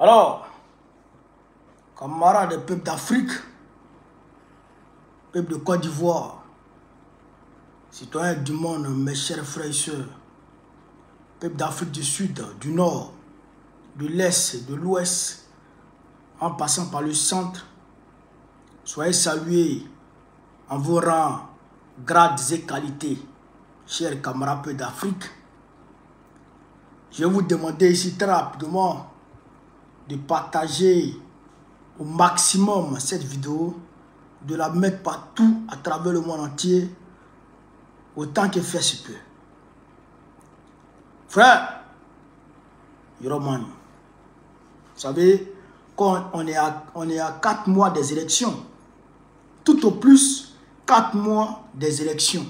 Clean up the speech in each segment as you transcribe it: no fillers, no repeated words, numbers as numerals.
Alors, camarades des peuples d'Afrique, peuple de Côte d'Ivoire, citoyens du monde, mes chers frères et sœurs, peuple d'Afrique du Sud, du Nord, de l'Est, de l'Ouest, en passant par le centre, soyez salués en vos rangs, grades et qualités, chers camarades peuples d'Afrique. Je vais vous demander ici très rapidement de partager au maximum cette vidéo, de la mettre partout à travers le monde entier, autant que faire se peut. Frère, Yoroman, vous savez, quand on est à 4 mois des élections, tout au plus 4 mois des élections,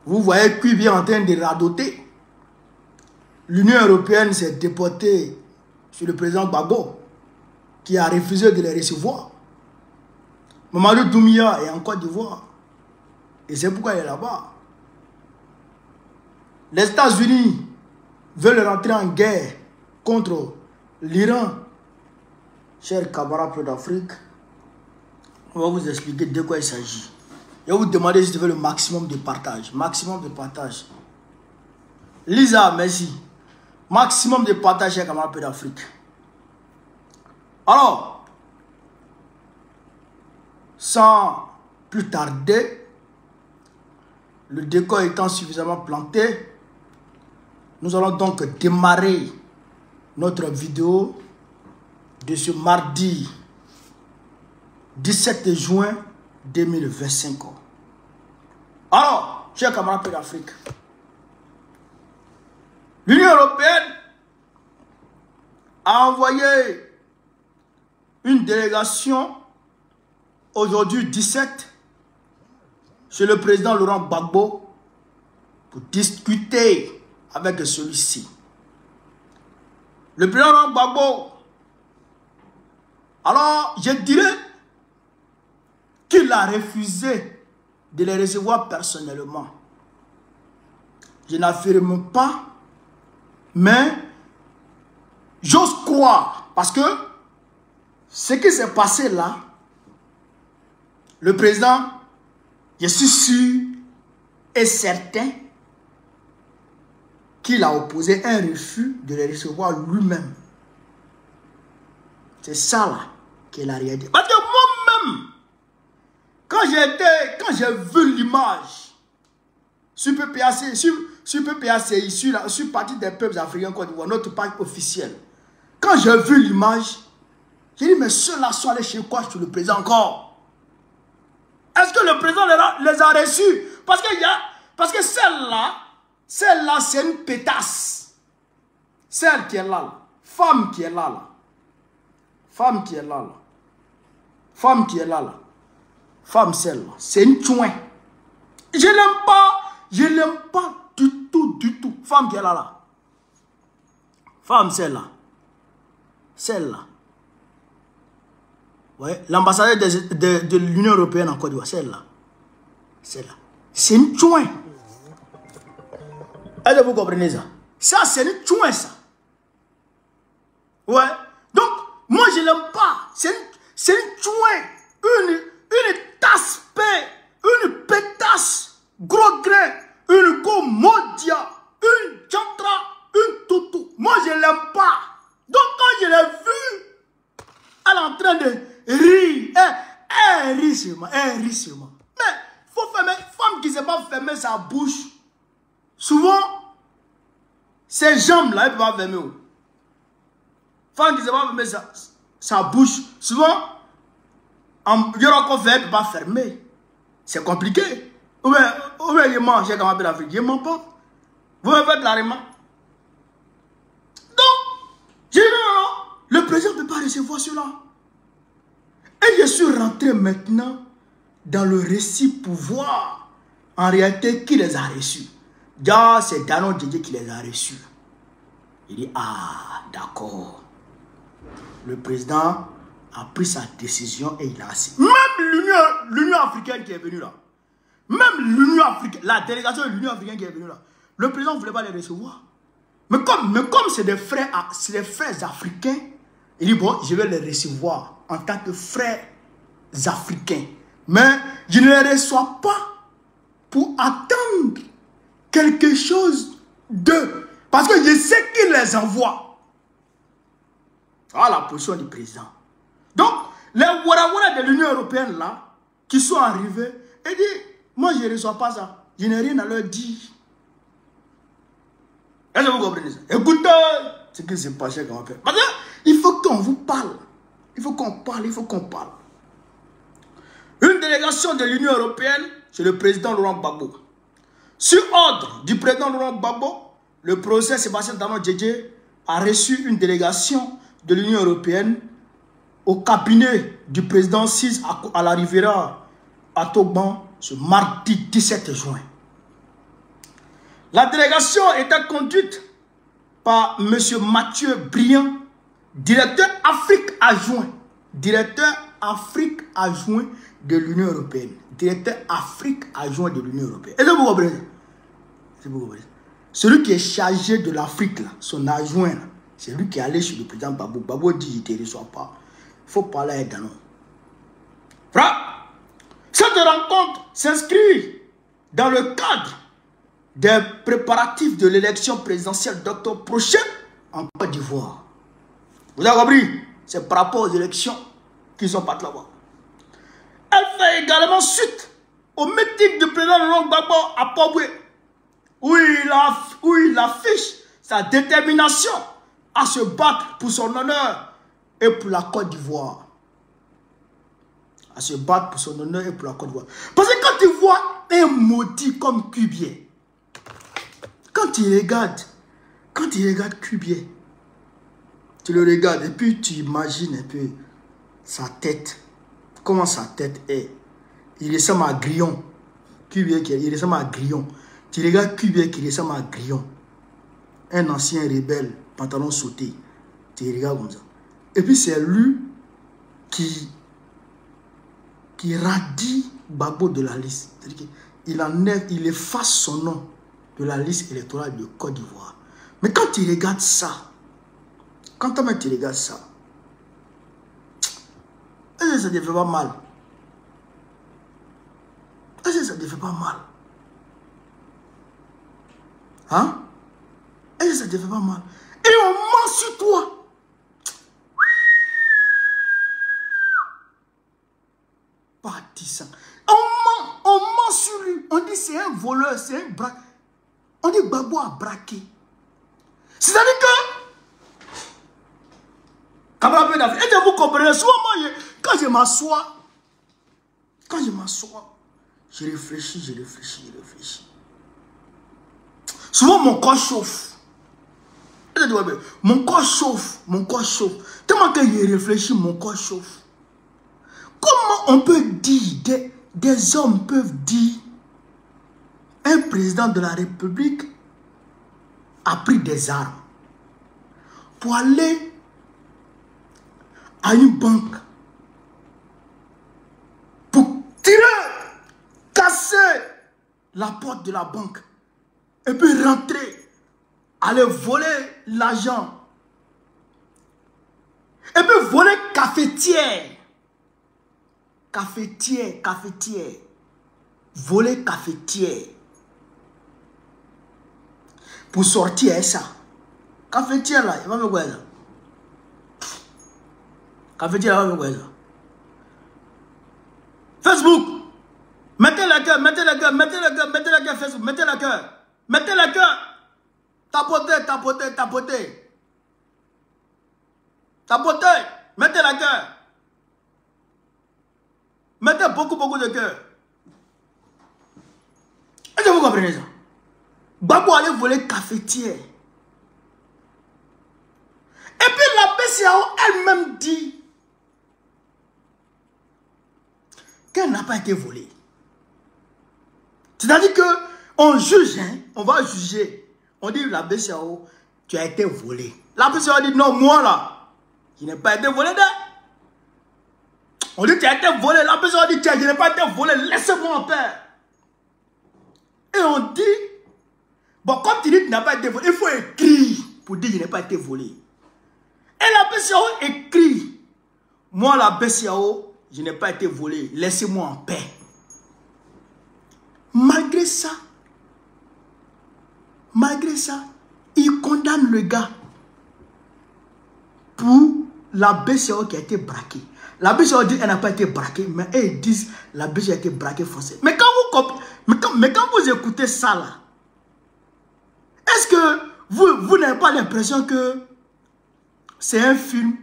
vous voyez qui est en train de radoter. L'Union européenne s'est déportée sur le président Gbagbo, qui a refusé de les recevoir. Mamadou Doumbouya est en Côte d'Ivoire. Et c'est pourquoi il est là-bas. Les États-Unis veulent rentrer en guerre contre l'Iran. Chers camarades d'Afrique, on va vous expliquer de quoi il s'agit. Je vais vous demander si vous avez le maximum de partage. Maximum de partage. Lisa, merci. Maximum de partage, chers camarades d'Afrique. Alors, sans plus tarder, le décor étant suffisamment planté, nous allons donc démarrer notre vidéo de ce mardi 17 juin 2025. Alors, chers camarades d'Afrique, l'Union européenne a envoyé une délégation aujourd'hui 17 chez le président Laurent Gbagbo pour discuter avec celui-ci. Le président Laurent Gbagbo, alors je dirais qu'il a refusé de les recevoir personnellement. Je n'affirme pas, mais j'ose croire, parce que ce qui s'est passé là, le président, je suis sûr et certain qu'il a opposé un refus de les recevoir lui-même. C'est ça là qu'il a réalisé. Parce que moi-même, quand j'ai vu l'image sur PPAC, sur Parti des peuples africains Côte d'Ivoire, notre page officielle, quand j'ai vu l'image, j'ai dit, mais ceux-là sont allés chez quoi, sur le président encore? Est-ce que le président les a reçus? Parce que celle-là, c'est une pétasse. Celle qui est là, femme qui est là, femme qui est là, femme qui est là, femme celle-là, c'est une chouin. Je l'aime pas du tout, femme qui est là, femme celle-là, celle-là. Ouais, l'ambassadeur de l'Union européenne en Côte d'Ivoire, celle-là. Celle-là. C'est une chouin. Est-ce que vous comprenez ça? Ça, c'est une chouin, ça. Ouais. Donc, moi, je l'aime pas. C'est une chouin. Une tasse-paix. Une pétasse. Gros grain. Une gomodia. Une chantra. Une toutou. Moi, je l'aime pas. Donc, quand je l'ai vue, elle est en train de rire. Elle rit sur moi. Mais, il faut fermer. Femme qui ne sait pas fermer sa bouche, souvent, ses jambes-là, elle ne peut pas fermer. Femme qui ne sait pas fermer sa bouche, souvent, elle ne peut pas fermer. C'est compliqué. Ou bien, il mange, j'ai comme l'Afrique. Il ne ment pas. Vous me faites la remarque. Donc, j'ai dit non, le président ne peut pas recevoir cela. Et je suis rentré maintenant dans le récit pour voir en réalité qui les a reçus. Déjà, c'est Danon Djedje qui les a reçus. Il dit, ah, d'accord. Le président a pris sa décision et il a assis. Même l'Union africaine qui est venue là. Même l'Union africaine, la délégation de l'Union africaine qui est venue là. Le président ne voulait pas les recevoir. Mais comme c'est des frères africains, il dit, bon, je vais les recevoir en tant que frères africains. Mais je ne les reçois pas pour attendre quelque chose d'eux. Parce que je sais qu'il les envoie. Voilà la position du président. Donc, les Ouarawara de l'Union européenne là, qui sont arrivés, et dit, moi je ne reçois pas ça. Je n'ai rien à leur dire. Est-ce que vous comprenez ça? Écoutez ce qui s'est passé quand on fait. Parce qu'il faut qu'on vous parle. Il faut qu'on parle, il faut qu'on parle. Une délégation de l'Union européenne, c'est le président Laurent Gbagbo. Sur ordre du président Laurent Gbagbo, le professeur Sébastien Talon Djedje a reçu une délégation de l'Union européenne au cabinet du président Sis à la Riviera à Togban ce mardi 17 juin. La délégation était conduite par M. Mathieu Briand, directeur Afrique adjoint. Directeur Afrique adjoint de l'Union européenne. Directeur Afrique adjoint de l'Union européenne. Est-ce que vous comprenez? Celui qui est chargé de l'Afrique, son adjoint, c'est lui qui est allé sur le président Gbagbo. Gbagbo dit, il ne te reçoit pas. Il faut parler à Danon. Cette rencontre s'inscrit dans le cadre des préparatifs de l'élection présidentielle d'octobre prochain en Côte d'Ivoire. Vous avez compris? C'est par rapport aux élections qui sont pas là-bas. Elle fait également suite au meeting du président Laurent Gbagbo à Port-Boué, où il affiche sa détermination à se battre pour son honneur et pour la Côte d'Ivoire. À se battre pour son honneur et pour la Côte d'Ivoire. Parce que quand tu vois un maudit comme Cubier, quand tu regardes Cubier, tu le regardes et puis tu imagines un peu sa tête, comment sa tête est. Il ressemble à Grillon. Cubier, il ressemble à Grillon. Tu regardes Cubier qui ressemble à Grillon. Un ancien rebelle, pantalon sauté. Tu regardes comme ça. Et puis c'est lui qui radie Gbagbo de la liste. C'est-à-dire qu'il efface son nom de la liste électorale de Côte d'Ivoire. Mais quand tu regardes ça, tu regardes ça, est-ce que ça ne te fait pas mal? Est-ce que ça ne te fait pas mal? Hein? Est-ce que ça ne te fait pas mal? Et on ment sur toi. Partisan. On ment sur lui. On dit c'est un voleur, c'est un braqueur. On dit Gbagbo a braqué. C'est-à-dire que et vous comprenez, souvent moi, quand je m'assois, je réfléchis. Souvent mon corps chauffe. Mon corps chauffe. Tellement que je réfléchis, mon corps chauffe. Comment on peut dire, des hommes peuvent dire, un président de la République a pris des armes pour aller à une banque, pour tirer, casser la porte de la banque, et puis rentrer, aller voler l'argent, et puis voler cafetière, voler cafetière, pour sortir ça. Cafetière là, il va me voir ça. Cafetière là, il va me voir ça. Facebook, mettez le cœur, Facebook, mettez le cœur. Tapotez. Mettez le cœur. Mettez beaucoup de cœur. Est-ce que vous comprenez ça? Gbagbo allait voler cafetière. Et puis la BCAO elle-même dit qu'elle n'a pas été volée. C'est-à-dire qu'on juge, on va juger. On dit la BCAO, tu as été volé. La BCAO dit non, moi là, je n'ai pas été volé. On dit tu as été volé. La BCAO dit je n'ai pas été volé, laissez-moi en paix. Et on dit, bon, quand tu dis que tu n'as pas été volé, il faut écrire. pour dire que je n'ai pas été volé. Et la BCAO écrit, moi la BCAO, je n'ai pas été volé, laissez-moi en paix. Malgré ça, il condamne le gars pour la BCAO qui a été braquée. La BCAO dit qu'elle n'a pas été braquée, mais ils disent que la BCAO a été braquée française. Mais quand vous écoutez ça là, est-ce que vous n'avez pas l'impression que c'est un film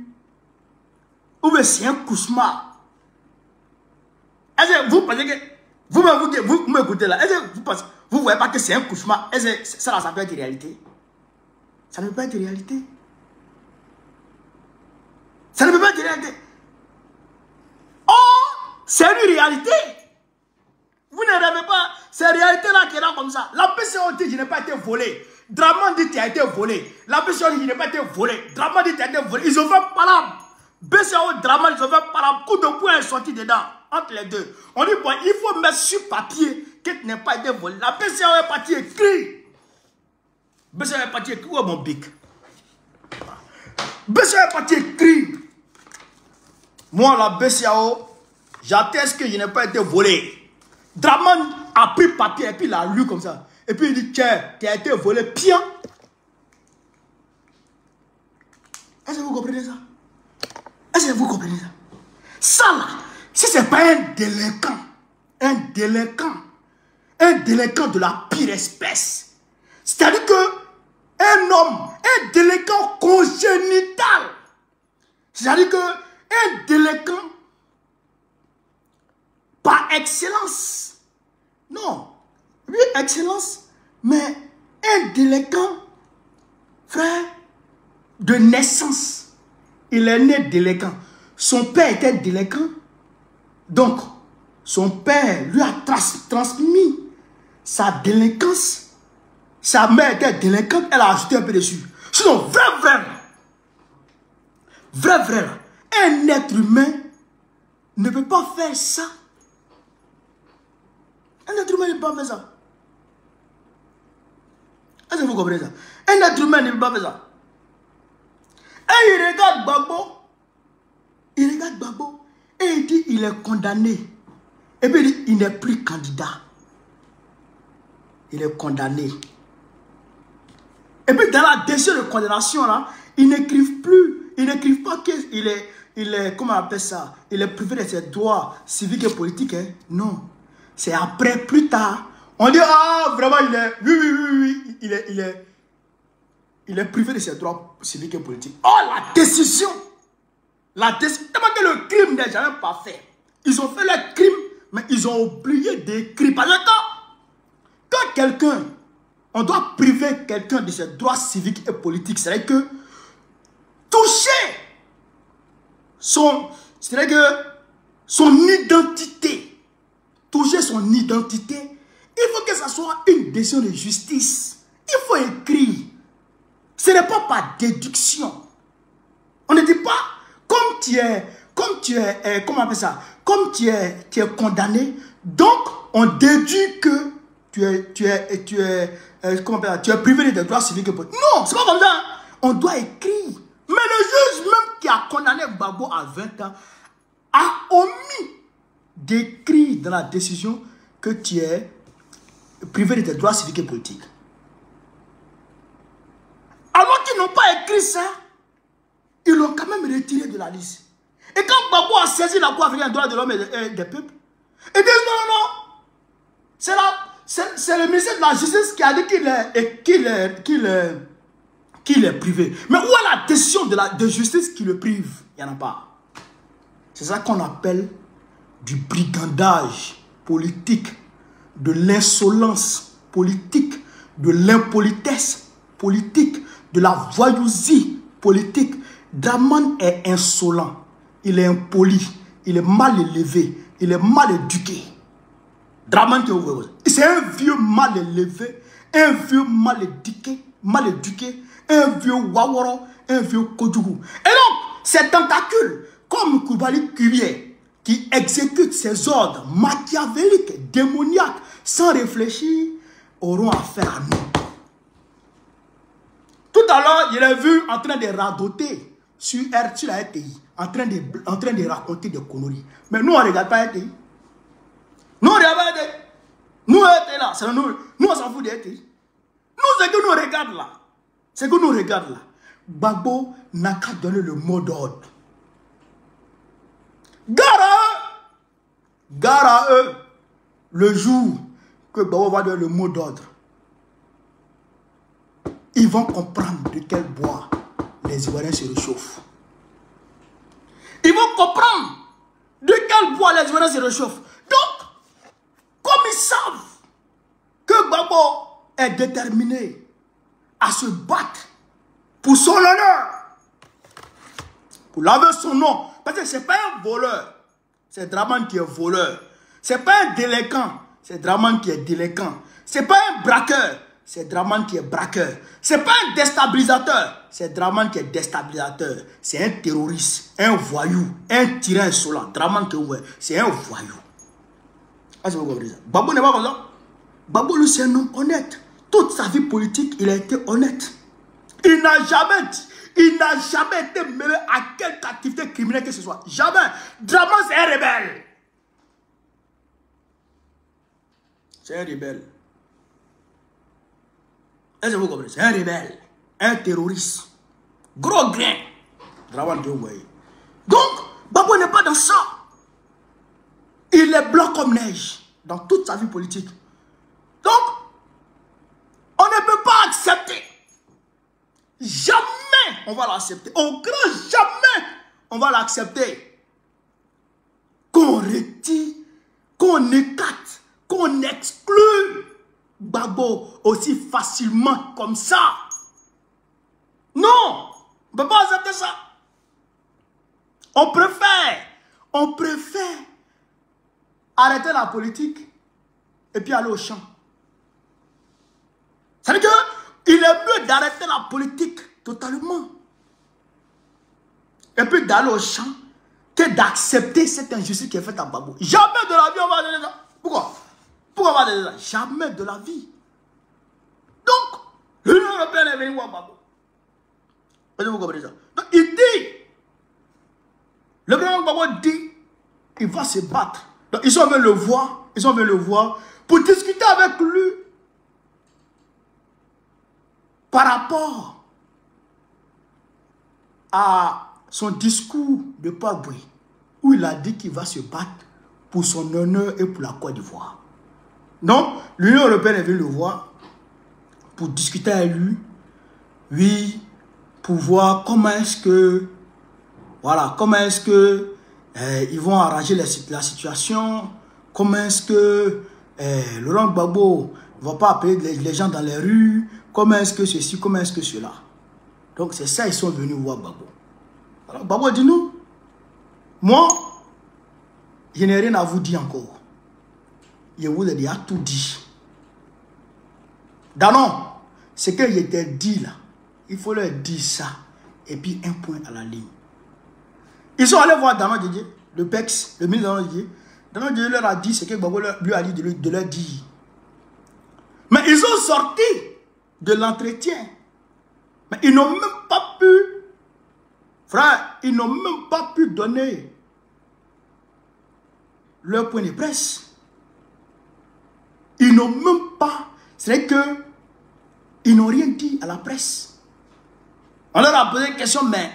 ou bien c'est un cauchemar? Est-ce que vous pensez que vous m'écoutez là, est-ce que vous ne voyez pas que c'est un cauchemar? Est-ce que ça peut être réalité? Ça ne peut pas être réalité. Ça ne peut pas être réalité. Oh, c'est une réalité. Vous ne rêvez pas. C'est une réalité là qui est là comme ça. La BCAO dit je n'ai pas été volé. Draman dit tu as été volé. La BCAO dit je n'ai pas été volé. Draman dit tu as été volé. Ils ont fait palabre. BCAO, Draman, ils ont fait palabre. Coup de poing est sorti dedans. Entre les deux. On dit bon, il faut mettre sur papier que tu n'as pas été volé. La BCAO est partie écrit. BCAO est partie écrit. Où est mon bic? BCAO est partie écrit. Moi, la BCAO, j'atteste que je n'ai pas été volé. Draman a pris papier et puis il a lu comme ça. Et puis il dit, tiens, tu as été volé. Pian. Est-ce que vous comprenez ça? Est-ce que vous comprenez ça? Ça là, si ce n'est pas un délinquant de la pire espèce. C'est-à-dire que un délinquant congénital. C'est-à-dire que un délinquant par excellence. Non. Oui, excellence. Mais un délinquant, frère, de naissance. Il est né délinquant. Son père était délinquant. Donc, son père lui a transmis sa délinquance. Sa mère était délinquante, elle a ajouté un peu dessus. Sinon, vrai, un être humain ne peut pas faire ça. Un être humain ne peut pas faire ça. Est-ce que vous comprenez ça? Un être humain ne peut pas faire ça. Et il regarde Gbagbo. Et il dit il est condamné. Et puis il dit il n'est plus candidat. Il est condamné. Et puis dans la décision de condamnation là, ils n'écrivent pas qu'il est, comment on appelle ça, il est privé de ses droits civiques et politiques. Hein? Non. C'est après, plus tard. On dit, ah, vraiment, il est privé de ses droits civiques et politiques. Oh, la décision. Tellement que le crime n'est jamais pas fait. Ils ont fait le crime, mais ils ont oublié d'écrire. Parce que quand quelqu'un, on doit priver quelqu'un de ses droits civiques et politiques, c'est-à-dire que toucher son identité, il faut que ça soit une décision de justice. Il faut écrire. Ce n'est pas par déduction. On ne dit pas, comme tu es condamné, donc on déduit que tu es privé de tes droits civiques et politiques. Non, c'est pas comme ça. On doit écrire. Mais le juge même qui a condamné Gbagbo à 20 ans a omis d'écrire dans la décision que tu es privé de tes droits civiques et politiques. Alors qu'ils n'ont pas écrit ça, ils l'ont quand même retiré de la liste. Et quand Gbagbo a saisi la Cour africaine des droits de l'homme et des peuples, ils disent non. C'est le ministère de la Justice qui a dit qu'il est privé. Mais où est la décision de justice qui le prive? Il n'y en a pas. C'est ça qu'on appelle du brigandage politique, de l'insolence politique, de l'impolitesse politique, de la voyousie politique. Draman est insolent, il est impoli, il est mal élevé, il est mal éduqué. Draman, c'est un vieux mal élevé, un vieux mal éduqué, un vieux waworo, un vieux kodjougou. Et donc, ces tentacules, comme Koulibaly Kubier, qui exécutent ses ordres machiavéliques, démoniaques, sans réfléchir, auront affaire à nous. Tout à l'heure, je l'ai vu en train de radoter sur la RTI, en train de raconter des conneries. Mais nous, on ne regarde pas RTI. Nous, on ne regarde pas RTI. Nous, RTI là, nous, on s'en fout de RTI. Nous, c'est que nous regarde là. C'est que nous regarde là. Gbagbo n'a qu'à donner le mot d'ordre. Gare à eux. Le jour que Gbagbo va donner le mot d'ordre, ils vont comprendre de quel bois les Ivoiriens se réchauffent. Ils vont comprendre de quel bois les Ivoiriens se réchauffent. Donc, comme ils savent que Gbagbo est déterminé à se battre pour son honneur, pour laver son nom, parce que ce n'est pas un voleur, c'est Dramane qui est voleur. Ce n'est pas un délinquant, c'est Dramane qui est délinquant. Ce n'est pas un braqueur, c'est Dramane qui est braqueur. Ce n'est pas un déstabilisateur, c'est Dramane qui est déstabilisateur. C'est un terroriste, un voyou, un tyran insolent. Dramane qui est ouvert, c'est un voyou. Est-ce que vous comprenez ça? Gbagbo n'est pas comme ça. Gbagbo, lui, c'est un homme honnête. Toute sa vie politique, il a été honnête. Il n'a jamais été mêlé à quelque activité criminelle que ce soit. Jamais. Dramane, c'est un rebelle. C'est un rebelle. Est-ce que vous comprenez? C'est un rebelle. Un terroriste. Gros grain. Dramane, vous voyez. Donc, Gbagbo n'est pas dans ça. Il est blanc comme neige dans toute sa vie politique. Donc, on ne peut pas accepter. Jamais on va l'accepter. Au grand jamais on va l'accepter. Qu'on retire, qu'on écarte, qu'on exclue Gbagbo aussi facilement comme ça. Non, on ne peut pas accepter ça. On préfère arrêter la politique et puis aller au champ. Ça veut dire qu'il est mieux d'arrêter la politique totalement et puis d'aller au champ que d'accepter cette injustice qui est faite à Gbagbo. Jamais de la vie on va donner ça. Pourquoi? Pourquoi on va donner ça? Jamais de la vie. Donc, l'Union européenne est venue voir Gbagbo. Vous comprenez ça? Donc, il dit, le président Gbagbo dit, il va se battre. Donc, ils sont venus le voir, pour discuter avec lui par rapport à son discours de Paboué, où il a dit qu'il va se battre pour son honneur et pour la Côte d'Ivoire. Donc, l'Union européenne est venue le voir pour discuter avec lui, oui, pour voir comment est-ce que, voilà, comment est-ce que ils vont arranger la situation, comment est-ce que Laurent Gbagbo ne va pas appeler les gens dans les rues, comment est-ce que ceci, comment est-ce que cela. Donc c'est ça, ils sont venus voir Gbagbo. Alors Gbagbo dit nous, moi, je n'ai rien à vous dire encore. Je vous ai déjà tout dit. Danon, ce que je t'ai dit là, il faut leur dire ça. Et puis un point à la ligne. Ils sont allés voir Danon Didier, le PEX, le ministre Danon Didier. Danon Didier leur a dit ce que Gbagbo lui a dit de leur dire. Mais ils ont sorti de l'entretien. Mais ils n'ont même pas pu, frère, ils n'ont même pas pu donner leur point de presse. Ils n'ont même pas, c'est que ils n'ont rien dit à la presse. On leur a posé une question, mais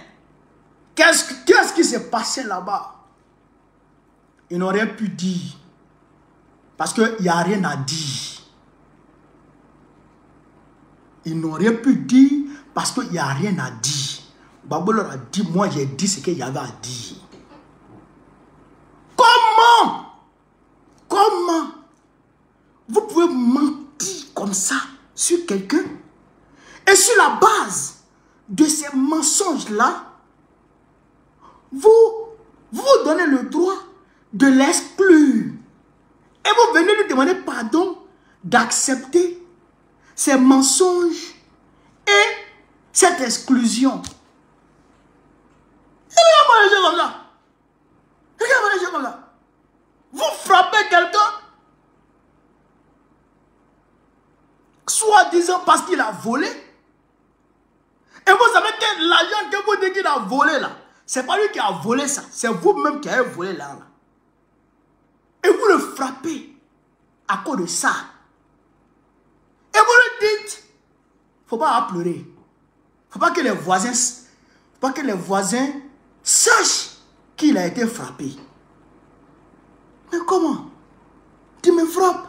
qu'est-ce qui s'est passé là-bas? Ils n'ont rien pu dire. Parce qu'il n'y a rien à dire. Ils n'ont rien pu dire parce qu'il n'y a rien à dire. Gbagbo leur a dit, moi j'ai dit ce qu'il y avait à dire. Comment vous pouvez mentir comme ça sur quelqu'un et sur la base de ces mensonges-là, vous donnez le droit de l'exclure. Et vous venez lui demander pardon d'accepter ces mensonges et cette exclusion. Regardez-moi les gens comme ça. Regardez-moi les gens comme ça. Vous frappez quelqu'un, soi-disant parce qu'il a volé. Et vous savez que l'argent que vous dites qu'il a volé là, c'est pas lui qui a volé ça, c'est vous-même qui avez volé là. Et vous le frappez à cause de ça. Et vous le dites, faut pas pleurer. Faut pas que les voisins sachent qu'il a été frappé. Mais comment? Tu me frappes.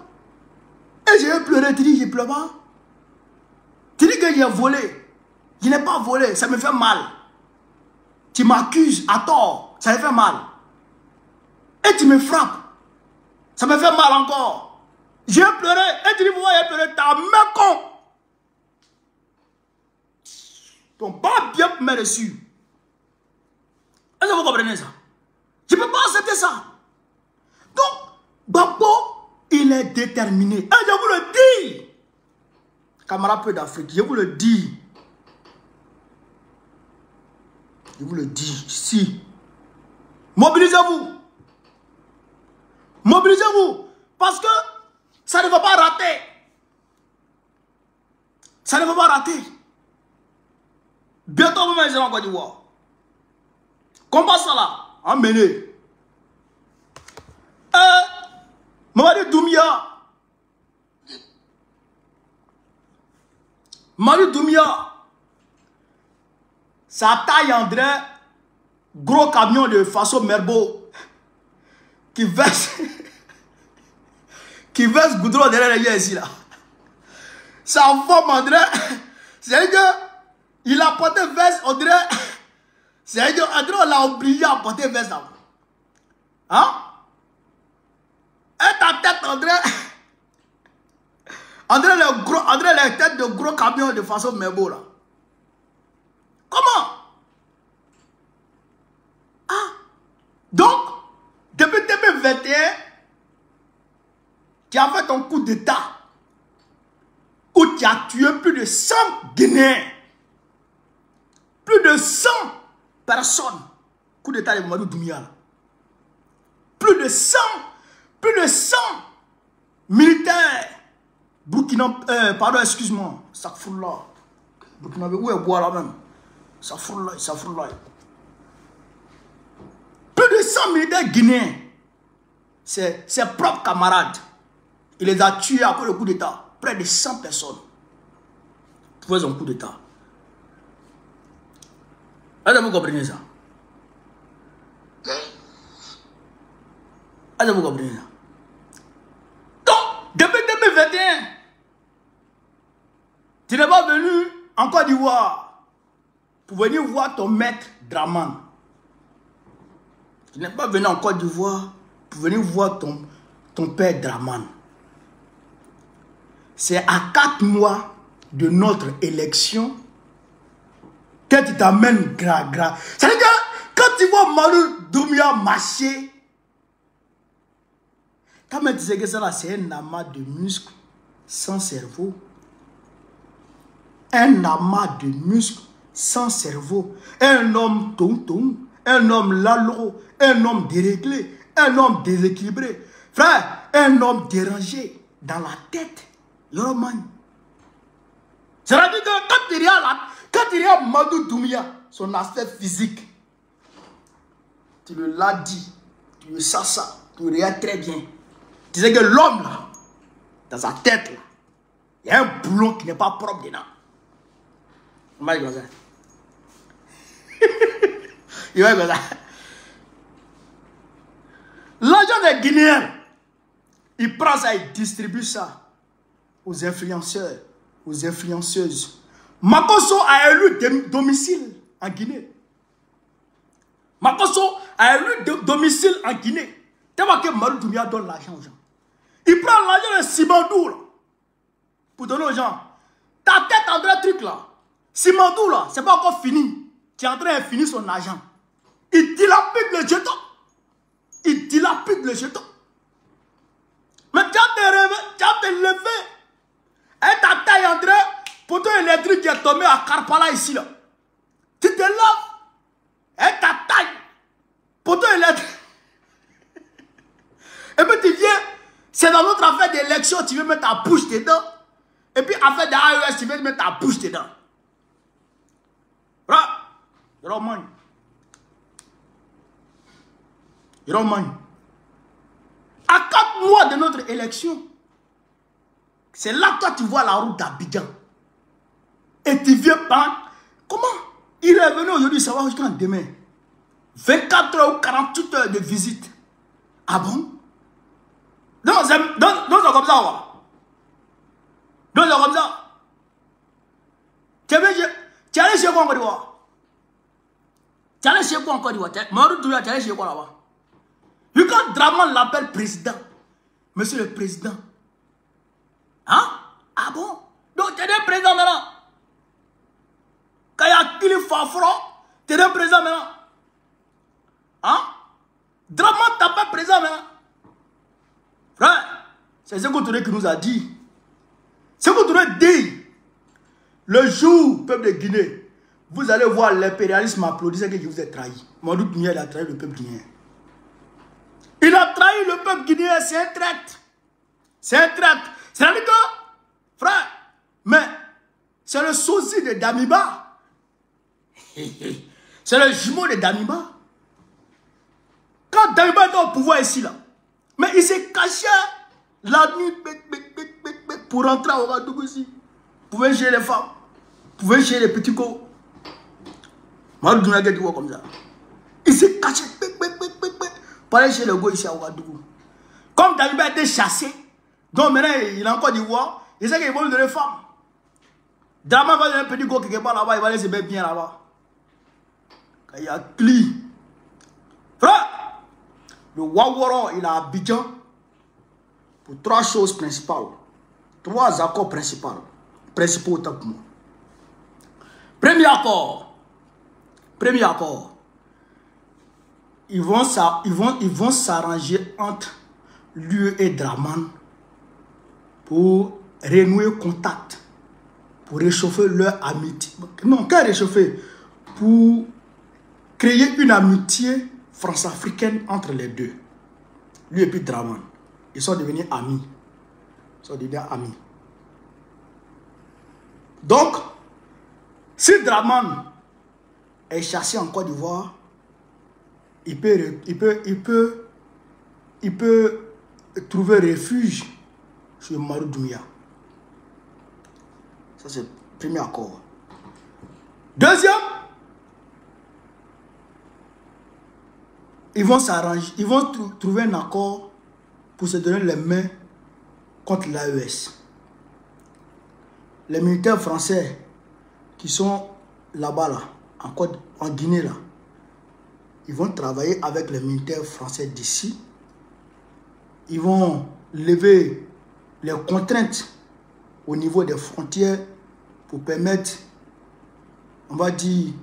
Et je vais pleurer, tu dis je pleure pas. Tu dis que j'ai volé. Je n'ai pas volé, ça me fait mal. Tu m'accuses à tort, ça me fait mal. Et tu me frappes. Ça me fait mal encore. J'ai pleuré. Et tu dis pourquoi j'ai pleuré? Ta main con. Ton pas bien me dessus. Est-ce que vous comprenez ça? Je ne peux pas accepter ça. Donc, Gbagbo, il est déterminé. Et je vous le dis, camarades peu d'Afrique, je vous le dis. Je vous le dis ici. Mobilisez-vous. Mobilisez-vous. Parce que ça ne va pas rater. Ça ne va pas rater. Bientôt, vous m'avez en Côte d'Ivoire. Combat ça là. Emmenez. Mamadi Doumbia. Mamadi Doumbia. Ça taille André. Gros camion de Faso Merbo. Qui verse. Qui verse goudron derrière les yeux ici là. Ça forme André. C'est que. Il a porté veste, on dirait. C'est que André, on l'a obligé à porter veste là. Hein? Et ta tête, André. André, les têtes de gros camions de façon merbo là. Comment? Ah. Donc, depuis 2021, tu as fait ton coup d'état où tu as tué plus de 100 Guinéens. Plus de 100 personnes. Coup d'état de Mamadou Doumbia. Plus de 100 militaires. Burkina, pardon, excuse-moi. Ça fout là. Burkina, où est bois là même? Ça fout là, ça fout là. Plus de 100 militaires guinéens. Ses propres camarades. Il les a tués après le coup d'état. Près de 100 personnes. Pour un coup d'état. Est-ce que vous comprenez ça? Est-ce que vous comprenez ça? Donc, depuis 2021, tu n'es pas venu en Côte d'Ivoire pour venir voir ton maître Dramane. Tu n'es pas venu en Côte d'Ivoire pour venir voir ton père Dramane. C'est à 4 mois de notre élection que tu t'amènes gras. C'est-à-dire que quand tu vois Mamadou Doumbia marcher, quand tu sais que ça là, c'est un amas de muscles sans cerveau. Un amas de muscles sans cerveau. Un homme tonton, un homme lalo, un homme déréglé, un homme déséquilibré. Frère, un homme dérangé dans la tête. Yoroman. C'est-à-dire que quand tu regardes Mamadou Doumbia, son aspect physique, tu le l'as dit, tu le sais ça, tu le regardes très bien. Tu sais que l'homme là, dans sa tête là, il y a un boulon qui n'est pas propre dedans. Il va comme ça. Il va comme ça. L'argent des Guinéens, il prend ça, il distribue ça aux influenceurs, aux influenceuses. Makosso a élu domicile en Guinée. Makosso a élu domicile en Guinée. Tu vois que Mamadou Doumbia donne l'argent aux gens. Il prend l'argent de Simandou là, pour donner aux gens. Ta tête en vrai truc là. Simandou là, c'est pas encore fini. Tu es en train de finir son argent. Il dilapide le jeton. Il dilapide le jeton. Mais tu as te levé. Et ta taille en train, poteau électrique qui est tombé à Karpala ici là. Tu te laves. Et ta taille, poteau électrique. Et puis tu viens, c'est dans notre affaire d'élection, tu veux mettre ta bouche dedans. Et puis affaire d'AES, tu veux mettre ta bouche dedans. Romagne. Romagne. À 4 mois de notre élection, c'est là que toi tu vois la route d'Abidjan. Et tu viens par... Comment? Il est venu aujourd'hui, ça va jusqu'à demain. 24 heures ou 48 heures de visite. Ah bon? Non, c'est comme ça, ouais. Non, c'est comme ça. Tu es allé chez quoi en Côte d'Ivoire? Tu es allé chez quoi en Côte d'Ivoire? Tu es allé chez quoi là-bas? Vu quand Draman l'appelle président, monsieur le président. Hein? Ah bon? Donc tu es un président maintenant. Quand il y a Kili Fafro, tu es un président maintenant. Hein? Draman t'appelle président maintenant. Frère, c'est ce que Touré qui nous a dit. Ce que Touré dit. Le jour, peuple de Guinée, vous allez voir l'impérialisme applaudir, c'est que je vous ai trahi. Mamadou Doumbouya, il a trahi le peuple guinéen. Il a trahi le peuple guinéen, c'est un traître. C'est un traître. C'est-à-dire que, frère, mais c'est le sosie de Damiba. C'est le jumeau de Damiba. Quand Damiba était au pouvoir ici, là, mais il s'est caché la nuit pour rentrer à Ouagadougou ici. Vous pouvez gérer les femmes. Vous pouvez gérer les petits co. Moi, je ne sais pas comme ça. Il s'est caché. Pour aller chez le go ici à Ouagadougou. Comme Damiba a été chassé, donc maintenant il a encore d'Ivoire, il sait qu'il va lui donner les femmes. Dama va donner un petit go quelque part là-bas, il va aller se mettre bien là-bas. Quand il y a Cli. Frère, le Waworo, il a Abidjan pour 3 choses principales. 3 accords principaux autant pour moi. Premier accord. Ils vont s'arranger entre lui et Draman pour renouer contact, pour réchauffer leur amitié. Non, qu'à réchauffer, pour créer une amitié france-africaine entre les deux. Lui et puis Draman. Ils sont devenus amis. Donc, si Draman est chassé en Côte d'Ivoire, il peut trouver refuge chez Mamadou Doumbouya. Ça, c'est le premier accord. Deuxième, ils vont s'arranger, ils vont trouver un accord pour se donner les mains contre l'AES. Les militaires français qui sont là-bas, là, en Guinée, là, ils vont travailler avec les militaires français d'ici. Ils vont lever les contraintes au niveau des frontières pour permettre, on va dire,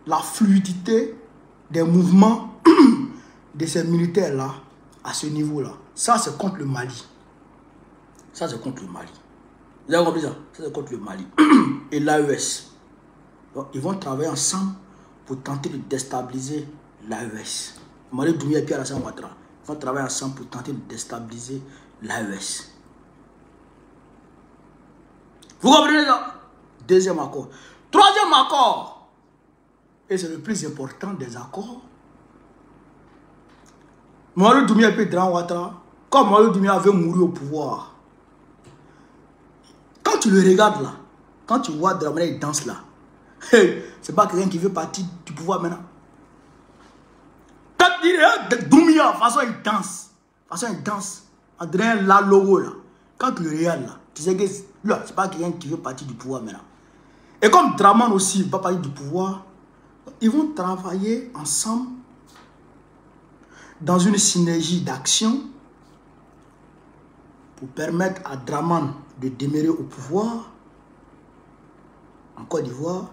la fluidité des mouvements de ces militaires-là à ce niveau-là. Ça, c'est contre le Mali. Ça, c'est contre le Mali. Vous avez compris ça? Ça, c'est contre le Mali. Et l'AES. Donc, ils vont travailler ensemble pour tenter de déstabiliser l'AES. Mamadou Doumbouya et Pierre Alassane Ouattara vont travailler ensemble pour tenter de déstabiliser l'AES. Vous comprenez ça? Deuxième accord. Troisième accord. Et c'est le plus important des accords. Mamadou Doumbouya et Pierre Alassane Ouattara, comme Mamadou Doumbouya avait mouru au pouvoir, quand tu le regardes là, quand tu vois Dramane il danse là, hey, c'est pas quelqu'un qui veut partir du pouvoir maintenant. Quand il regarde Doumbouya, de toute façon il danse. De toute façon il danse. Adrien la logo là. Quand tu le regardes là, tu sais que là, c'est pas quelqu'un qui veut partir du pouvoir maintenant. Et comme Dramane aussi ne va pas partir du pouvoir, ils vont travailler ensemble dans une synergie d'action pour permettre à Dramane de demeurer au pouvoir en Côte d'Ivoire.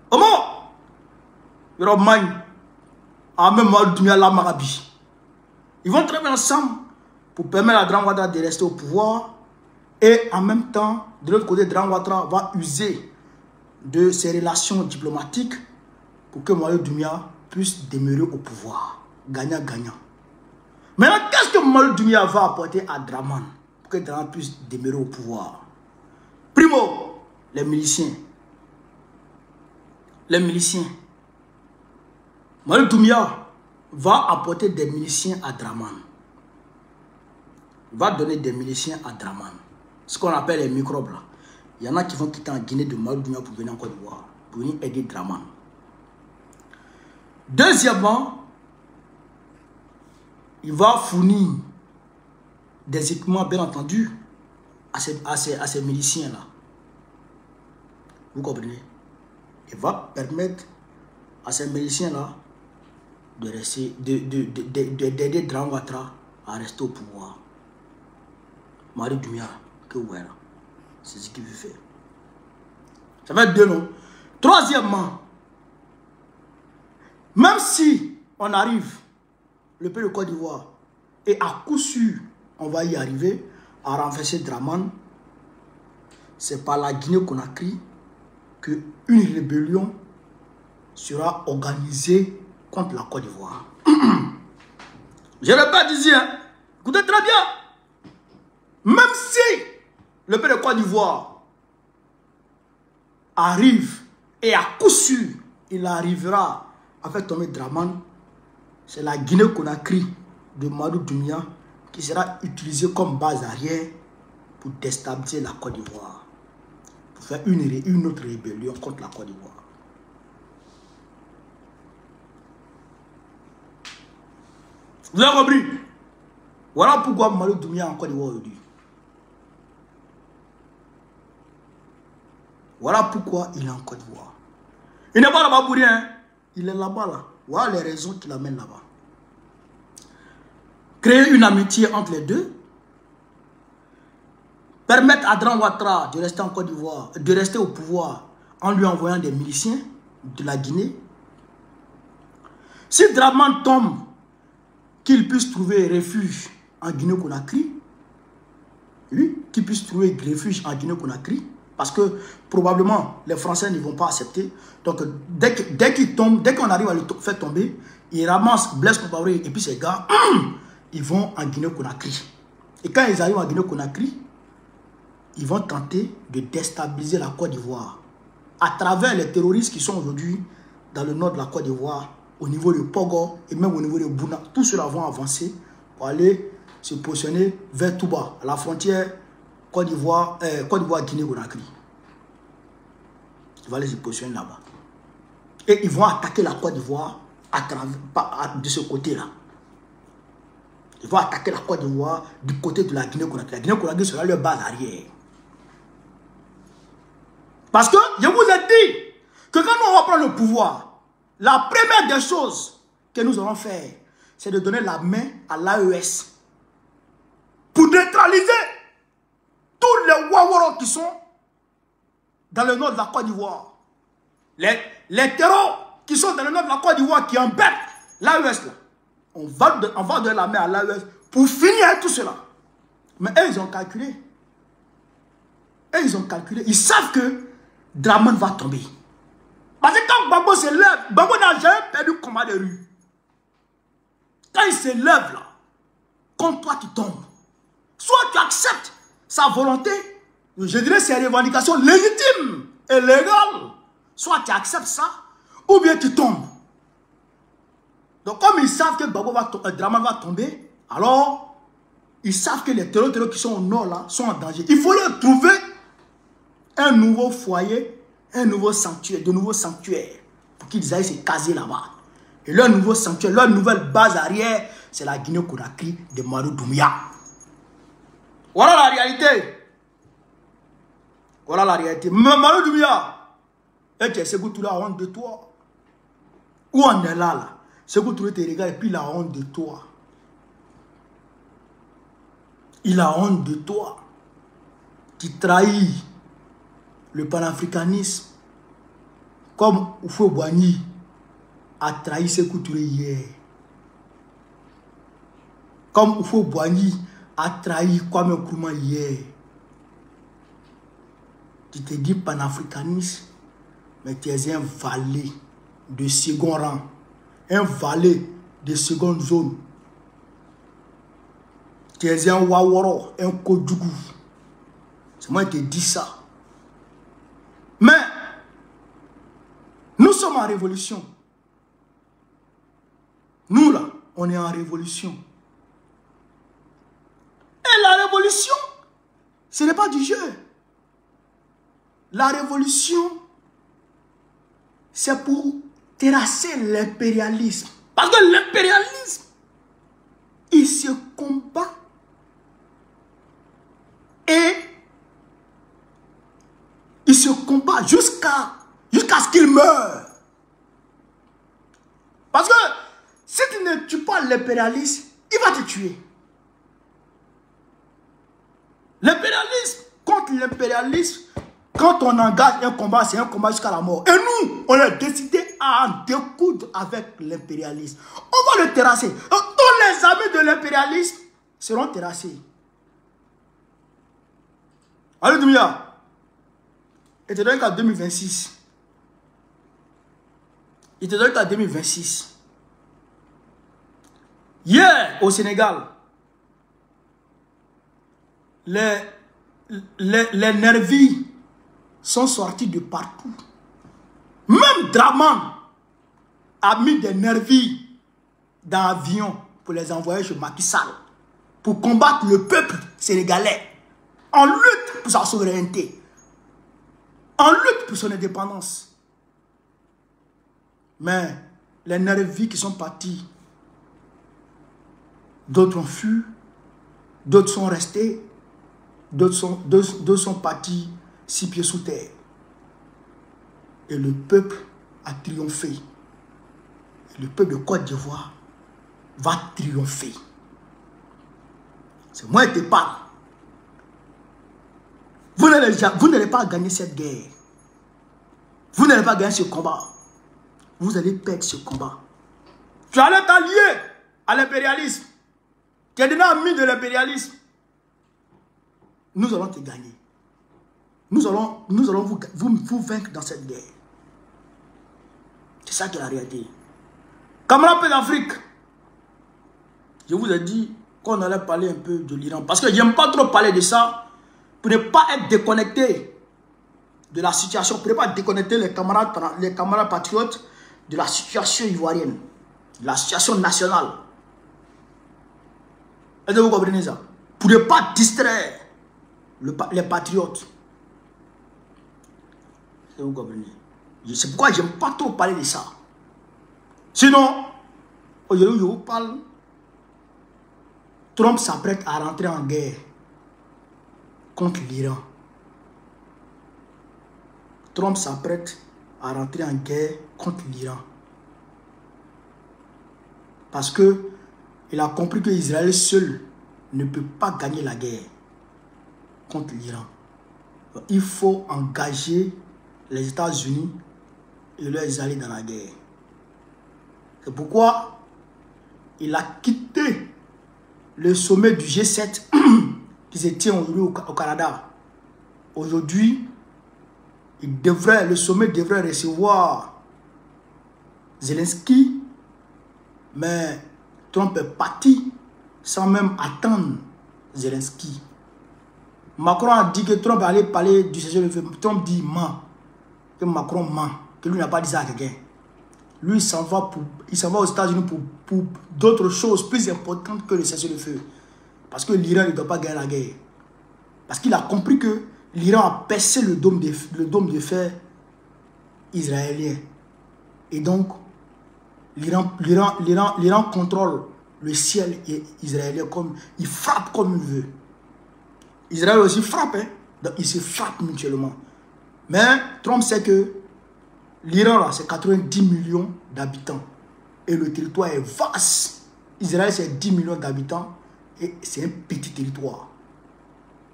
Comment? Ils vont travailler ensemble pour permettre à Dramane Ouattara de rester au pouvoir et en même temps, de l'autre côté, Dramane Ouattara va user de ses relations diplomatiques pour que Mamadou Doumbouya puisse demeurer au pouvoir. Gagnant-gagnant. Maintenant, qu'est-ce que Mamadou Doumbouya va apporter à Dramane pour que Dramane puisse demeurer au pouvoir? Primo, les miliciens. Les miliciens. Mali Doumbia va apporter des miliciens à Draman. Va donner des miliciens à Draman. Ce qu'on appelle les microbes là. Il y en a qui vont quitter en Guinée de Mali Doumbia pour venir en Côte d'Ivoire. Pour venir aider Draman. Deuxièmement, il va fournir des équipements, bien entendu, à ces miliciens-là. Vous comprenez? Il va permettre à ces miliciens-là de rester, d'aider Draman Ouattara à rester au pouvoir. Mali Doumbia, que voilà. C'est ce qu'il veut faire. Ça va être deux noms. Troisièmement, même si on arrive, le pays de Côte d'Ivoire, et à coup sûr, on va y arriver à renverser Draman, c'est par la Guinée-Conakry qu'une rébellion sera organisée contre la Côte d'Ivoire. Je ne vais pas dire, hein. Écoutez très bien. Même si le pays de Côte d'Ivoire arrive, et à coup sûr, il arrivera à faire tomber Draman, c'est la Guinée-Conakry de Mali Doumbia qui sera utilisée comme base arrière pour déstabiliser la Côte d'Ivoire, pour faire une autre rébellion contre la Côte d'Ivoire. Vous avez compris? Voilà pourquoi Mali Doumbia est en Côte d'Ivoire aujourd'hui. Voilà pourquoi il est en Côte d'Ivoire. Il n'est pas là-bas pour rien. Il est là-bas, là. Voilà les raisons qui l'amènent là-bas. Créer une amitié entre les deux. Permettre à Draman Ouattara de rester en Côte d'Ivoire, de rester au pouvoir en lui envoyant des miliciens de la Guinée. Si Draman tombe, qu'il puisse trouver refuge en Guinée-Conakry. Oui, qu'il puisse trouver refuge en Guinée-Conakry. Parce que probablement les Français ne vont pas accepter. Donc dès qu'il tombe, dès qu'on arrive à le faire tomber, ils ramassent Blaise Compaoré et puis ces gars, ils vont en Guinée-Conakry. Et quand ils arrivent en Guinée-Conakry, ils vont tenter de déstabiliser la Côte d'Ivoire à travers les terroristes qui sont aujourd'hui dans le nord de la Côte d'Ivoire, au niveau de Pogo et même au niveau de Bouna. Tous ceux-là vont avancer pour aller se positionner vers Touba, à la frontière Côte d'Ivoire, Guinée-Conakry. Ils vont aller se positionner là-bas. Et ils vont attaquer la Côte d'Ivoire de ce côté-là. Ils vont attaquer la Côte d'Ivoire du côté de la Guinée-Conakry. La Guinée-Conakry sera leur base arrière. Parce que je vous ai dit que quand nous allons prendre le pouvoir, la première des choses que nous allons faire, c'est de donner la main à l'AES pour neutraliser tous les Wawaros qui sont dans le nord de la Côte d'Ivoire. Les terrors qui sont dans le nord de la Côte d'Ivoire qui embêtent l'AES là. On va donner la main à l'AES pour finir avec tout cela. Mais eux, ils ont calculé. Eux, ils ont calculé. Ils savent que Draman va tomber. Parce que quand Gbagbo se lève, Gbagbo n'a jamais perdu le combat de rue. Quand il se lève là, contre toi tu tombes. Soit tu acceptes sa volonté, je dirais ses revendications légitimes et légales. Soit tu acceptes ça, ou bien tu tombes. Donc comme ils savent que Draman va tomber, alors ils savent que les terreurs qui sont au nord là sont en danger. Il faut leur trouver un nouveau foyer, un nouveau sanctuaire, de nouveaux sanctuaires pour qu'ils aillent se caser là-bas. Et leur nouveau sanctuaire, leur nouvelle base arrière, c'est la Guinée-Conakry de Mali Doumbia. Voilà la réalité. Voilà la réalité. Mali Doumbia, et tu sais que tu as honte de toi. Où on est là, c'est que tu te regardes et puis il a honte de toi. Il a honte de toi. Tu trahis le panafricanisme comme Oufo Boigny a trahi Sékou Touré hier. Comme Oufo Boigny a trahi Kwame Nkrumah hier. Tu te dis panafricaniste, mais tu es un valet de second rang. Un valet de seconde zone. Tu es un Waworo, un Kodjougou. C'est moi qui te dis ça. Mais, nous sommes en révolution. on est en révolution. Et la révolution, ce n'est pas du jeu. La révolution, c'est pour terrasser l'impérialisme. Parce que l'impérialisme, il se combat et il se combat jusqu'à ce qu'il meure. Parce que si tu ne tues pas l'impérialisme, il va te tuer. L'impérialisme, contre l'impérialisme, quand on engage un combat, c'est un combat jusqu'à la mort. Et nous, on a décidé à en découdre avec l'impérialisme. On va le terrasser. Tous les amis de l'impérialisme seront terrassés. Allez, Doumia. Il te donne qu'à 2026. Il te donne qu'à 2026. Hier, au Sénégal, les nervis sont sortis de partout. Même Draman a mis des nervis dans l'avion pour les envoyer chez Macky Sall pour combattre le peuple sénégalais en lutte pour sa souveraineté, en lutte pour son indépendance. Mais les nervis qui sont partis, d'autres ont fui, d'autres sont restés, d'autres sont partis 6 pieds sous terre. Et le peuple a triomphé. Et le peuple de Côte d'Ivoire va triompher. C'est moi qui te parle. Vous n'allez pas gagner cette guerre. Vous n'allez pas gagner ce combat. Vous allez perdre ce combat. Tu allais t'allier à l'impérialisme. Tu es devenu ami de l'impérialisme. Nous allons te gagner. Nous allons vous vaincre dans cette guerre. C'est ça qui est la réalité. Camarades d'Afrique, je vous ai dit qu'on allait parler un peu de l'Iran. Parce que je n'aime pas trop parler de ça pour ne pas être déconnecté de la situation. Pour ne pas déconnecter les camarades patriotes de la situation ivoirienne, de la situation nationale. Est-ce que vous comprenez ça? Pour ne pas distraire les patriotes. Est-ce que vous comprenez? C'est pourquoi je n'aime pas trop parler de ça. Sinon, aujourd'hui, je vous parle. Trump s'apprête à rentrer en guerre contre l'Iran. Trump s'apprête à rentrer en guerre contre l'Iran. Parce que il a compris que Israël seul ne peut pas gagner la guerre contre l'Iran. Il faut engager les États-Unis et leurs alliés dans la guerre. C'est pourquoi il a quitté le sommet du G7 qui se tient aujourd'hui au Canada. Aujourd'hui, le sommet devrait recevoir Zelensky, mais Trump est parti sans même attendre Zelensky. Macron a dit que Trump allait parler du cessez-le-feu. Trump dit ment, que Macron ment, que lui n'a pas dit ça à quelqu'un. Lui, il s'en va aux États-Unis pour d'autres choses plus importantes que le cessez-le-feu. Parce que l'Iran ne doit pas gagner la guerre. Parce qu'il a compris que l'Iran a percé le dôme de fer israélien. Et donc, l'Iran contrôle le ciel israélien comme il frappe comme il veut. Israël aussi frappe, hein? Donc ils se frappent mutuellement. Mais Trump sait que l'Iran, là, c'est 90 millions d'habitants. Et le territoire est vaste. Israël, c'est 10 millions d'habitants. Et c'est un petit territoire.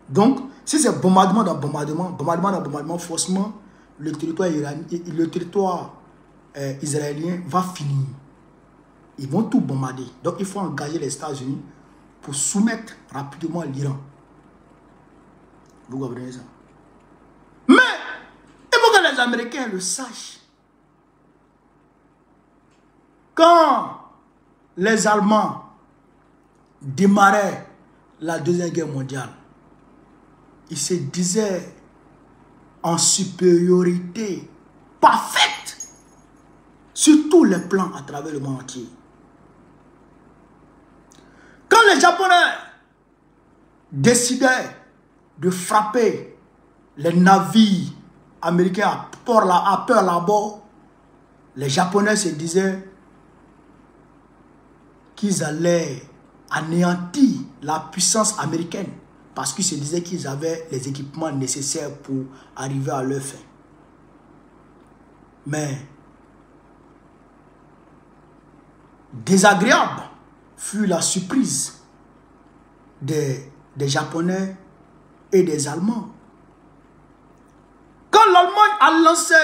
Donc, si c'est bombardement dans bombardement, forcément, le territoire israélien va finir. Ils vont tout bombarder. Donc, il faut engager les États-Unis pour soumettre rapidement l'Iran. Vous comprenez ça? Mais, il faut que les Américains le sachent. Quand les Allemands démarraient la Deuxième Guerre mondiale, ils se disaient en supériorité parfaite sur tous les plans à travers le monde entier. décidait de frapper les navires américains à Pearl Harbor, les Japonais se disaient qu'ils allaient anéantir la puissance américaine parce qu'ils se disaient qu'ils avaient les équipements nécessaires pour arriver à leur fin. Mais désagréable fut la surprise des Japonais et des Allemands. Quand l'Allemagne a lancé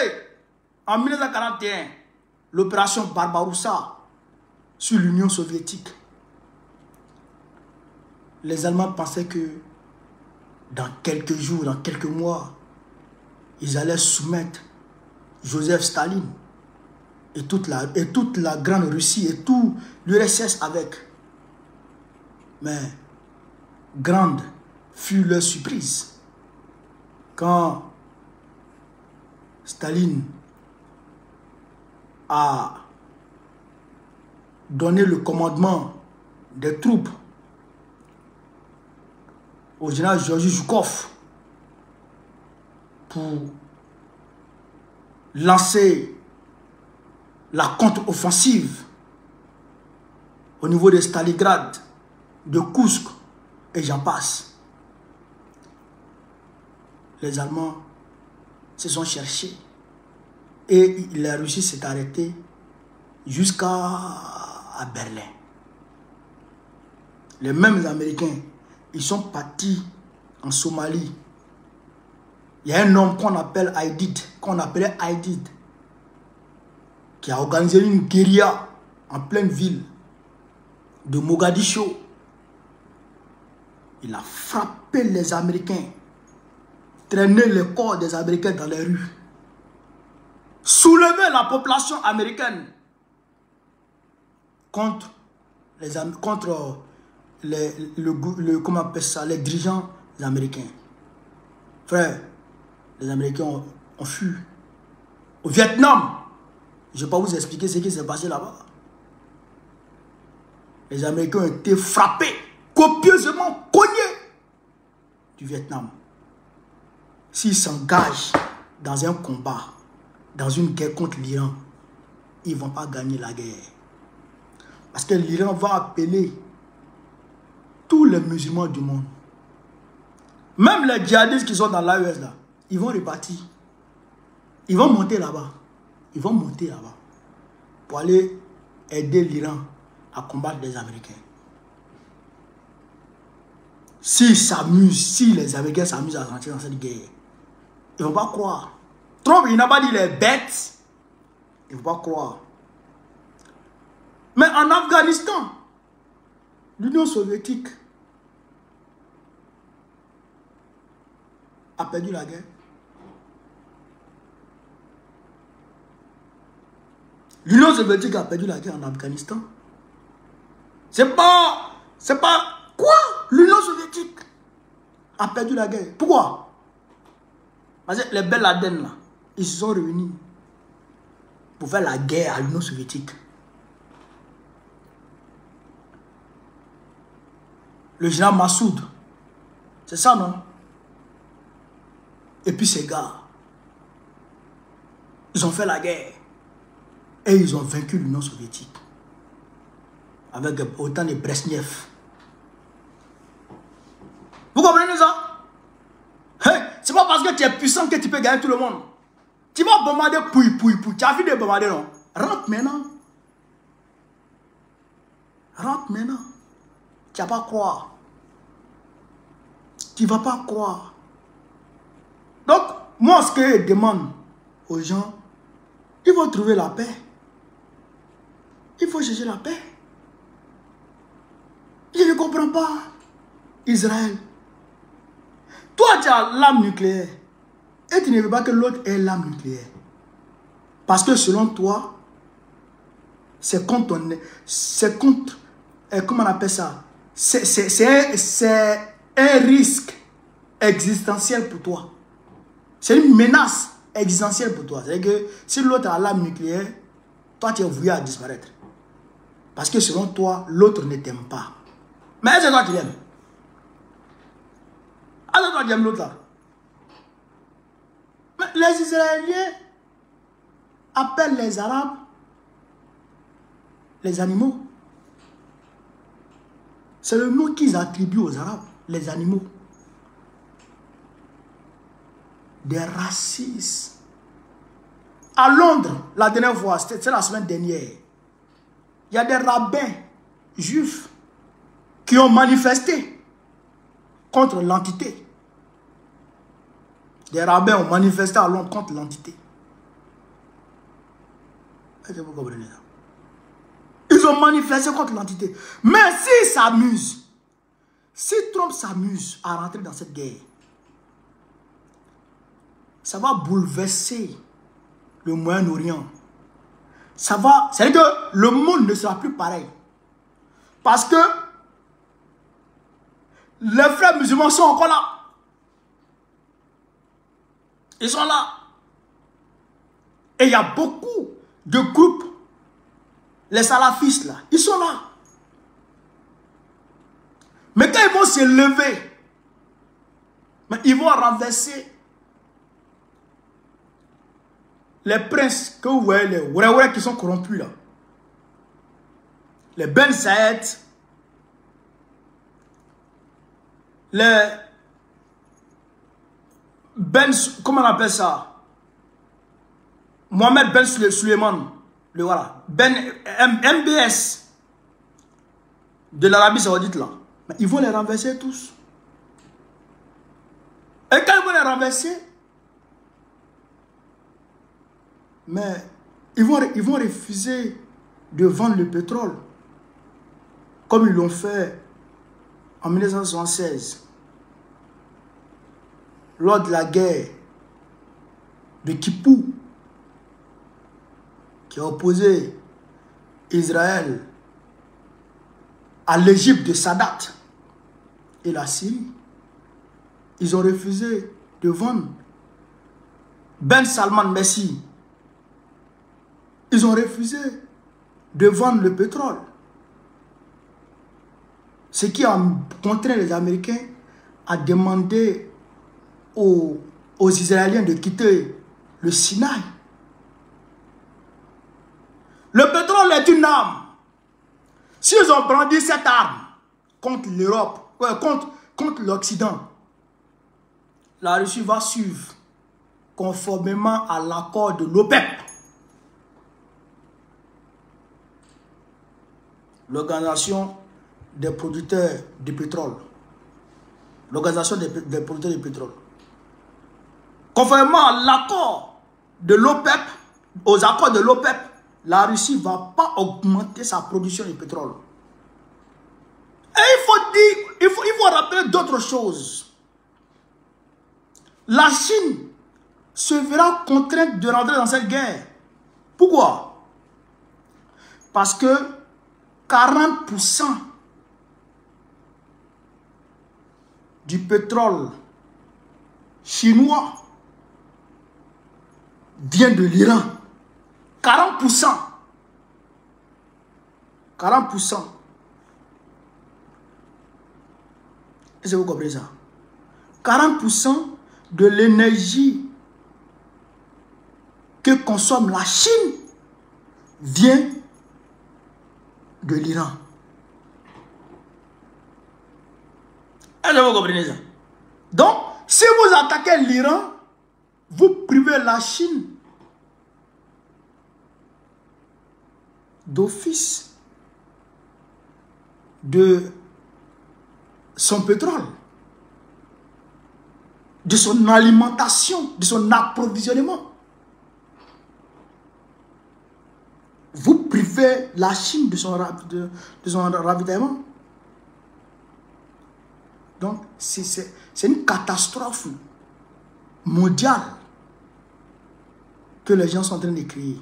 en 1941 l'opération Barbarossa sur l'Union soviétique, les Allemands pensaient que dans quelques jours, dans quelques mois, ils allaient soumettre Joseph Staline et toute la grande Russie et tout l'URSS avec. Mais grande fut leur surprise quand Staline a donné le commandement des troupes au général Georgi Zhukov pour lancer la contre-offensive au niveau de Stalingrad, de Kursk et j'en passe. Les Allemands se sont cherchés et la Russie s'est arrêtée jusqu'à Berlin. Les mêmes Américains, ils sont partis en Somalie. Il y a un homme qu'on appelait Aidid, qui a organisé une guérilla en pleine ville de Mogadiscio. Il a frappé les Américains, traîné les corps des Américains dans les rues, soulevé la population américaine contre comment on appelle ça, les dirigeants américains. Frère, les Américains ont fui au Vietnam. Je ne vais pas vous expliquer ce qui s'est passé là-bas. Les Américains ont été frappés, copieusement cognés du Vietnam. S'ils s'engagent dans un combat, dans une guerre contre l'Iran, ils ne vont pas gagner la guerre. Parce que l'Iran va appeler tous les musulmans du monde. Même les djihadistes qui sont dans l'AES là, ils vont repartir. Ils vont monter là-bas. Ils vont monter là-bas pour aller aider l'Iran à combattre les Américains. Si les Américains s'amusent à rentrer dans cette guerre, ils ne vont pas croire. Trump, il n'a pas dit les bêtes. Ils ne vont pas croire. Mais en Afghanistan, l'Union soviétique a perdu la guerre. L'Union soviétique a perdu la guerre en Afghanistan. C'est pas quoi? L'Union soviétique a perdu la guerre. Pourquoi? Parce que les Ben Laden là, ils se sont réunis pour faire la guerre à l'Union soviétique. Le général Massoud, c'est ça non? Et puis ces gars, ils ont fait la guerre et ils ont vaincu l'Union soviétique avec autant de Brezhnev. Vous comprenez ça? Hey, c'est pas parce que tu es puissant que tu peux gagner tout le monde. Tu vas bombarder pouille. Tu as fini de bombarder, non? Rentre maintenant. Rentre maintenant. Tu ne vas pas croire. Tu ne vas pas croire. Donc, moi, ce que je demande aux gens, ils vont trouver la paix. Il faut chercher la paix. Je ne comprends pas. Israël. Toi, tu as l'arme nucléaire. Et tu ne veux pas que l'autre ait l'arme nucléaire. Parce que selon toi, c'est contre comment on appelle ça? C'est un risque existentiel pour toi. C'est une menace existentielle pour toi. C'est-à-dire que si l'autre a l'arme nucléaire, toi tu es voué à disparaître. Parce que selon toi, l'autre ne t'aime pas. Mais est-ce que toi tu l'aimes? Attends, j'aime l'autre là. Mais les Israéliens appellent les Arabes les animaux. C'est le nom qu'ils attribuent aux Arabes, les animaux. Des racistes. À Londres, la dernière fois, c'est la semaine dernière, il y a des rabbins juifs qui ont manifesté contre l'entité. Des rabbins ont manifesté à Londres contre l'entité. Est-ce que vous comprenez ça? Ils ont manifesté contre l'entité. Mais s'ils s'amusent, si Trump s'amuse à rentrer dans cette guerre, ça va bouleverser le Moyen-Orient. Ça va, c'est-à-dire que le monde ne sera plus pareil. Parce que les frères musulmans sont encore là. Ils sont là. Et il y a beaucoup de groupes, les salafistes là, ils sont là. Mais quand ils vont se lever, mais ils vont renverser les princes que vous voyez, les ouréoué qui sont corrompus là. Les Ben Saïd, les Ben, comment on appelle ça? Mohamed Ben Suleiman, le voilà, Ben MBS de l'Arabie Saoudite là. Mais ils vont les renverser tous. Et quand ils vont les renverser, mais ils vont refuser de vendre le pétrole comme ils l'ont fait en 1976 lors de la guerre de Kippour qui a opposé Israël à l'Égypte de Sadat et la Syrie. Ils ont refusé de vendre. Ben Salman Messi, ils ont refusé de vendre le pétrole. Ce qui a contraint les Américains à demander aux Israéliens de quitter le Sinaï. Le pétrole est une arme. S'ils ont brandi cette arme contre l'Europe, contre l'Occident, la Russie va suivre conformément à l'accord de l'OPEP. L'organisation des producteurs de pétrole. L'organisation des producteurs de pétrole. Conformément à l'accord de l'OPEP, aux accords de l'OPEP, la Russie ne va pas augmenter sa production de pétrole. Et il faut rappeler d'autres choses. La Chine se verra contrainte de rentrer dans cette guerre. Pourquoi? Parce que 40% du pétrole chinois vient de l'Iran. 40%. 40%. Est-ce que vous comprenez ça? 40% de l'énergie que consomme la Chine vient de l'Iran. Est-ce que vous comprenez ça? Donc, si vous attaquez l'Iran, vous privez la Chine d'office de son pétrole, de son alimentation, de son approvisionnement. Vous privez la Chine de son ravitaillement. Donc, c'est une catastrophe mondiale que les gens sont en train de créer.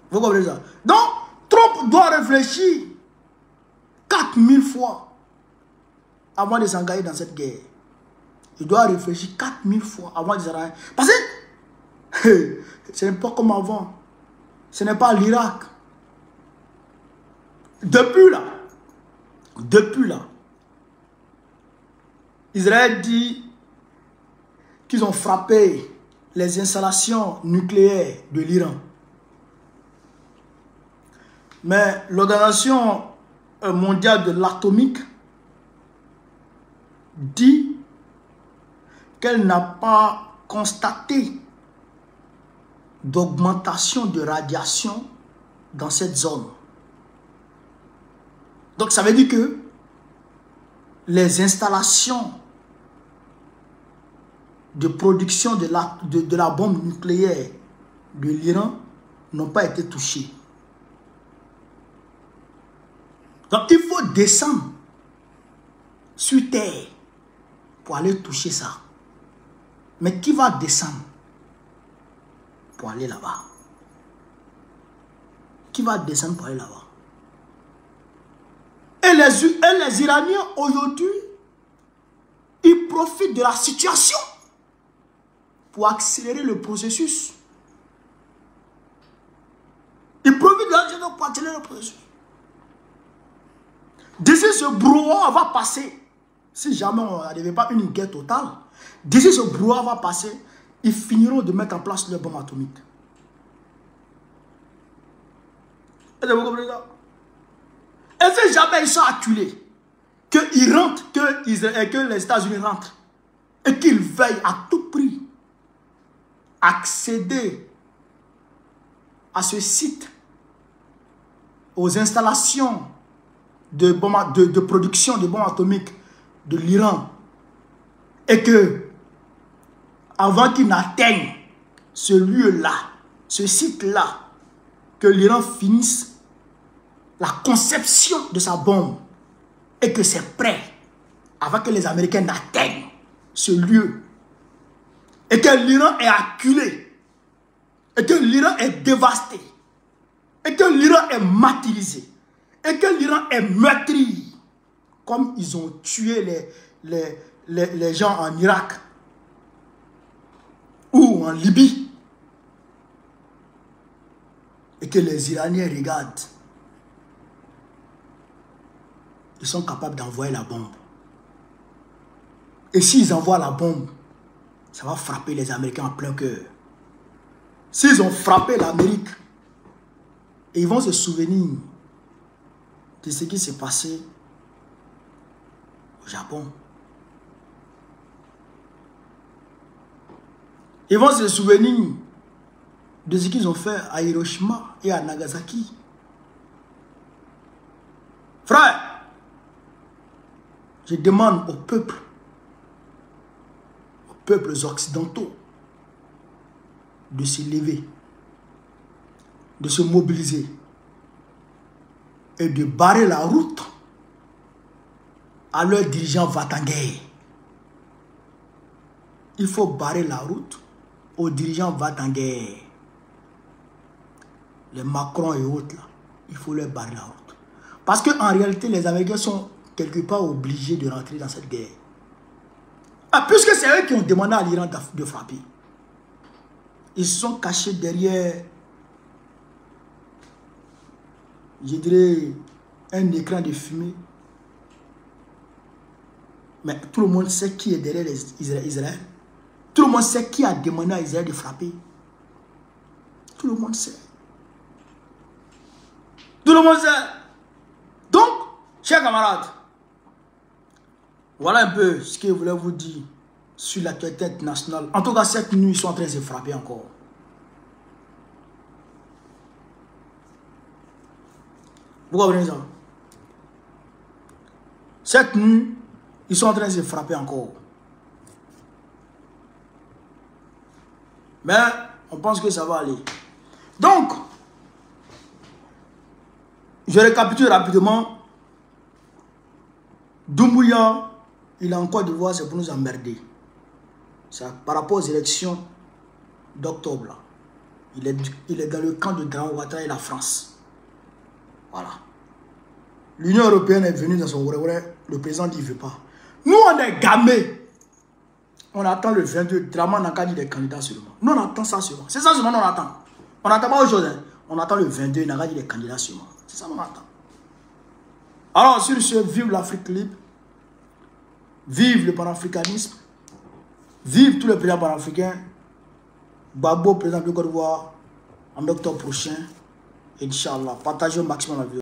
Vous comprenez ça? Donc, Trump doit réfléchir 4000 fois avant de s'engager dans cette guerre. Il doit réfléchir 4000 fois avant de s'engager. Parce que ce n'est pas comme avant. Ce n'est pas l'Irak. Depuis là, Depuis là, Israël dit qu'ils ont frappé les installations nucléaires de l'Iran. Mais l'Organisation mondiale de l'atomique dit qu'elle n'a pas constaté d'augmentation de radiation dans cette zone. Donc ça veut dire que les installations de production de la bombe nucléaire de l'Iran n'ont pas été touchées. Donc il faut descendre sur terre pour aller toucher ça. Mais qui va descendre pour aller là-bas? Qui va descendre pour aller là-bas? Et les Iraniens aujourd'hui, ils profitent de la situation pour accélérer le processus. Ils profitent de la situation pour accélérer le processus. D'ici ce brouhaha va passer, si jamais on n'arrivait pas à une guerre totale, d'ici ce brouhaha va passer, ils finiront de mettre en place leur bombe atomique. Est-ce que vous comprenez ça? Et si jamais ils sont acculés, qu'ils rentrent, que les États-Unis rentrent, et qu'ils veillent à tout prix accéder à ce site, aux installations de production de bombes atomiques de l'Iran, et que avant qu'ils n'atteignent ce lieu-là, ce site-là, que l'Iran finisse la conception de sa bombe et que c'est prêt avant que les Américains n'atteignent ce lieu, et que l'Iran est acculé, et que l'Iran est dévasté, et que l'Iran est martyrisé, et que l'Iran est meurtri, comme ils ont tué les gens en Irak ou en Libye, et que les Iraniens regardent, ils sont capables d'envoyer la bombe. Et s'ils envoient la bombe, ça va frapper les Américains en plein cœur. S'ils ont frappé l'Amérique, ils vont se souvenir de ce qui s'est passé au Japon. Ils vont se souvenir de ce qu'ils ont fait à Hiroshima et à Nagasaki. Frère, je demande aux peuples occidentaux de se lever, de se mobiliser et de barrer la route à leurs dirigeants va-t-en-guerre. Il faut barrer la route aux dirigeants va-t-en-guerre. Les Macron et autres, là, il faut leur barrer la route. Parce qu'en réalité, les Américains sont quelque part obligés de rentrer dans cette guerre. Ah, puisque c'est eux qui ont demandé à l'Iran de frapper. Ils se sont cachés derrière, je dirais, un écran de fumée. Mais tout le monde sait qui est derrière Israël. Tout le monde sait qui a demandé à Israël de frapper. Tout le monde sait. Tout le monde sait. Donc, chers camarades, voilà un peu ce que je voulais vous dire sur l'actualité internationale. En tout cas, cette nuit, ils sont en train de se frapper encore. Vous comprenez ça? Cette nuit, ils sont en train de se frapper encore. Mais on pense que ça va aller. Donc, je récapitule rapidement. Doumbouya, il est en Côte d'Ivoire, c'est pour nous emmerder. Ça, par rapport aux élections d'octobre, il est dans le camp de Dramane Ouattara et la France. Voilà. L'Union européenne est venue dans son oué, le président dit qu'il ne veut pas. Nous, on est gamés. On attend le 22. Dramane n'a qu'à dire des candidats seulement. Nous, on attend ça seulement. C'est ça seulement qu'on attend. On n'attend pas autre chose. Hein. On attend le 22. Il n'a qu'à dire des candidats seulement. C'est ça qu'on attend. Alors, sur ce, vive l'Afrique libre. Vive le panafricanisme. Vive tous les présidents panafricains. Gbagbo, président de Côte d'Ivoire, en octobre prochain. Inch'Allah. Partagez au maximum la vidéo.